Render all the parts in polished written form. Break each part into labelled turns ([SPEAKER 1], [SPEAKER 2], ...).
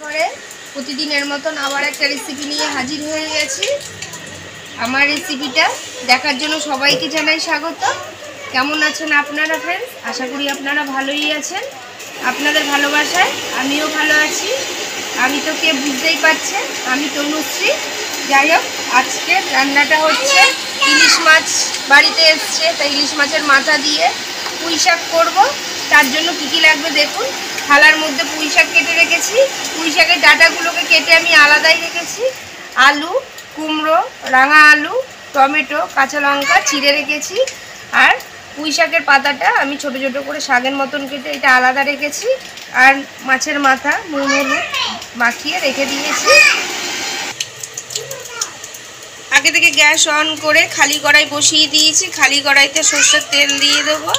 [SPEAKER 1] করে প্রতিদিনের মতন আবার একটা রেসিপি নিয়ে হাজির হয়ে গেছি। আমার রেসিপিটা দেখার জন্য সবাইকে জানাই স্বাগত। কেমন আছেন আপনারা ফ্রেন্ডস? আশা করি আপনারা ভালোই আছেন। আপনাদের ভালোবাসায় আমিও ভালো আছি। আমি তো কে বুঝতেই পারছেন, আমি তনুশ্রী। যাই হোক, আজকে রান্নাটা হচ্ছে ইলিশ মাছ বাড়িতে এসছে, তাই ইলিশ মাছের মাথা দিয়ে পুঁই শাক করবো। তার জন্য কী কী লাগবে দেখুন। থালার মধ্যে পুঁই শাক কেটে রেখেছি। পুঁই শাকের ডাঁটাগুলোকে কেটে আমি আলাদাই রেখেছি। আলু, কুমড়ো, রাঙা আলু, টমেটো, কাঁচা লঙ্কা চিড়ে রেখেছি। আর পুঁই শাকের পাতাটা আমি ছোট ছোট করে শাকের মতন কেটে এটা আলাদা রেখেছি। আর মাছের মাথা নুন হলুদ মাখিয়ে রেখে দিয়েছি। আগে থেকে গ্যাস অন করে খালি কড়াই বসিয়ে দিয়েছি। খালি কড়াইতে সরষের তেল দিয়ে দেবো।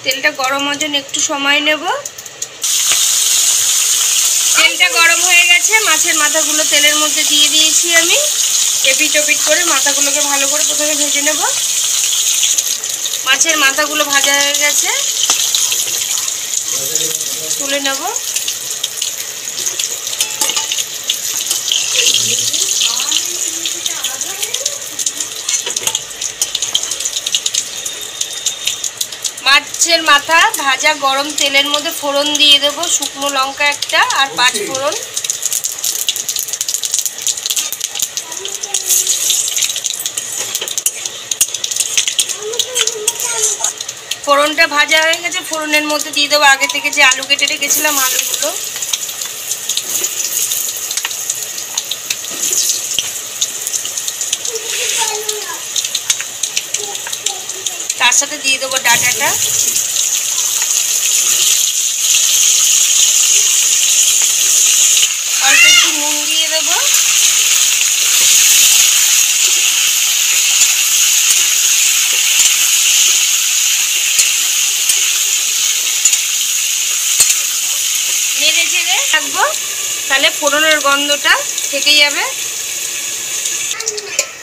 [SPEAKER 1] তেলটা গরম হওয়ার জন্য একটু সময় নেব। তেলটা গরম হয়ে গেছে, মাছের মাথাগুলো তেলের মধ্যে দিয়ে দিয়েছি আমি। এপিট ওপিট করে মাথাগুলোকে ভালো করে প্রথমে ভেজে নেব। মাছের মাথাগুলো ভাজা হয়ে গেছে, তুলে নেব। মাছের মাথা ভাজা গরম তেলের মধ্যে ফোড়ন দিয়ে দেব। শুকনো লঙ্কা একটা আর 5 ফোড়ন। ফোড়নটা ভাজা হয়ে গেছে, ফোড়নের মধ্যে দিয়ে দেবো আগে থেকে যে আলু কেটে রেখেছিলাম আলুগুলো। তার সাথে দিয়ে দেবো ডাঁটাটা। অল্প একটু নুন দিয়ে দেবো। নেড়ে চেড়ে রাখবো, তাহলে ফোড়নের গন্ধটা থেকে যাবে।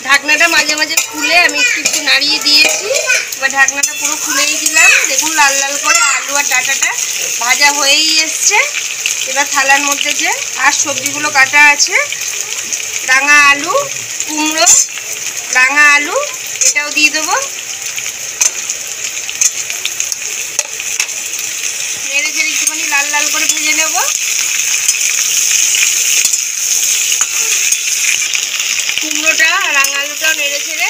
[SPEAKER 1] ঢাকনাটা মাঝে মাঝে খুলে আমি একটু নাড়িয়ে দিয়েছি। এবার ঢাকনাটা পুরো খুলেই দিলাম। দেখুন লাল লাল করে আলু আর ডাঁটাটা ভাজা হয়েই এসছে। এবার থালার মধ্যে যে আর সবজিগুলো কাটা আছে, রাঙা আলু, কুমড়ো, রাঙা আলু, এটাও দিয়ে দেবো। নেড়ে চেড়ে একটুখানি লাল লাল করে ভেজে নেব। কুমড়োটা রাঙা আলুটাও নেড়ে ছেড়ে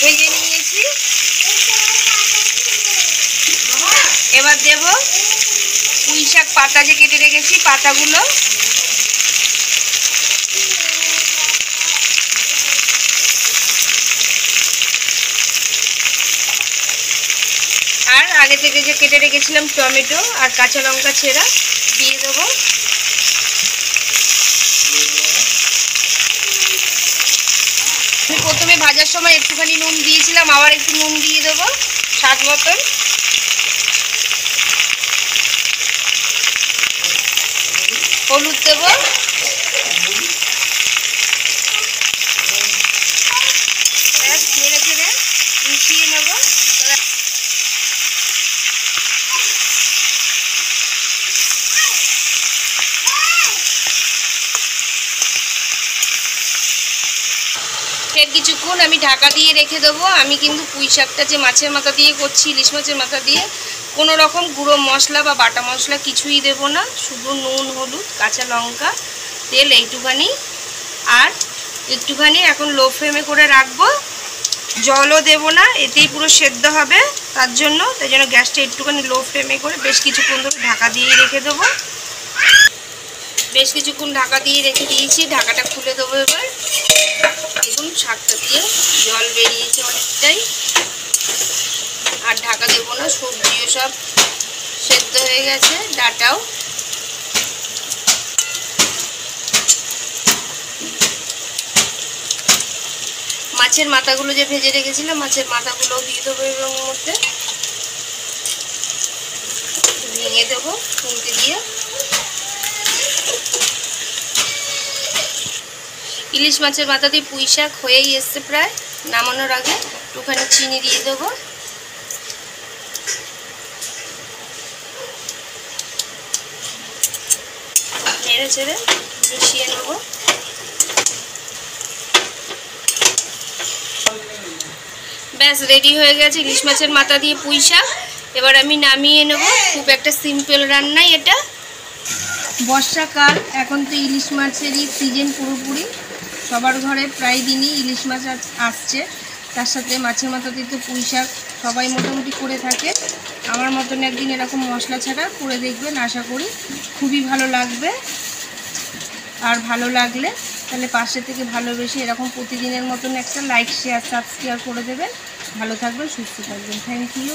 [SPEAKER 1] ভেজে নিয়েছি। এবার দেব পুঁই শাক পাতা যে কেটে রেখেছি পাতাগুলো। আর আগে থেকে যে কেটে রেখেছিলাম টমেটো আর কাঁচা লঙ্কা ছেঁড়া দিয়ে দেবো। আমি প্রথমে ভাজার সময় একটুখানি নুন দিয়েছিলাম, আবার একটু নুন দিয়ে দেবো স্বাদ মতন। হলুদ দেবো। নেড়ে চেড়ে মিশিয়ে নেব। ফের কিছুক্ষণ আমি ঢাকা দিয়ে রেখে দেবো। আমি কিন্তু পুঁই শাকটা যে মাছের মাথা দিয়ে করছি, ইলিশ মাছের মাথা দিয়ে, কোনো রকম গুঁড়ো মশলা বা বাটা মশলা কিছুই দেব না। শুধু নুন হলুদ কাঁচা লঙ্কা তেল এইটুখানি। আর একটুখানি এখন লো ফ্লেমে করে রাখবো, জলও দেব না, এতেই পুরো সেদ্ধ হবে। তাই জন্য গ্যাসটা একটুখানি লো ফ্লেমে করে বেশ কিছুক্ষণ ধরে ঢাকা দিয়ে রেখে দেবো। বেশ কিছুক্ষণ ঢাকা দিয়ে রেখে দিয়েছি। ঢাকাটা খুলে দেবো এবার। দেখুন শাকটা দিয়ে জল বেরিয়েছে অনেকটাই। আর ঢাকা দেবো না, সবজিও সব সেদ্ধ হয়ে গেছে, ডাঁটাও। মাছের মাথাগুলো যে ভেজে রেখেছিলাম, মাছের মাথাগুলোও দিয়ে দেবো এর মধ্যে। ভেঙে দেবো খুন্তি দিয়ে। ইলিশ মাছের মাথা দিয়ে পুঁই শাক হয়েই এসছে প্রায়। নামানোর আগে একটুখানি চিনি দিয়ে দেবো। নেড়ে চেড়ে মিশিয়ে নেব। ব্যাস রেডি হয়ে গেছে ইলিশ মাছের মাথা দিয়ে পুঁই শাক। এবার আমি নামিয়ে নেব। খুব একটা সিম্পল রান্নাই এটা। বর্ষাকাল, এখন তো ইলিশ মাছেরই সিজন পুরোপুরি। সবার ঘরে প্রায় দিনই ইলিশ মাছ আসছে। তার সাথে মাছের মাথা দিয়ে তো পুঁই শাক সবাই মোটামুটি করে থাকে। আমার মতন একদিন এরকম মশলা ছাড়া করে দেখবেন, আশা করি খুবই ভালো লাগবে। আর ভালো লাগলে তাহলে পাশে থেকে ভালোবেসে এরকম প্রতিদিনের মতন একটা লাইক, শেয়ার, সাবস্ক্রাইব করে দেবেন। ভালো থাকবেন, সুস্থ থাকবেন। Thank you.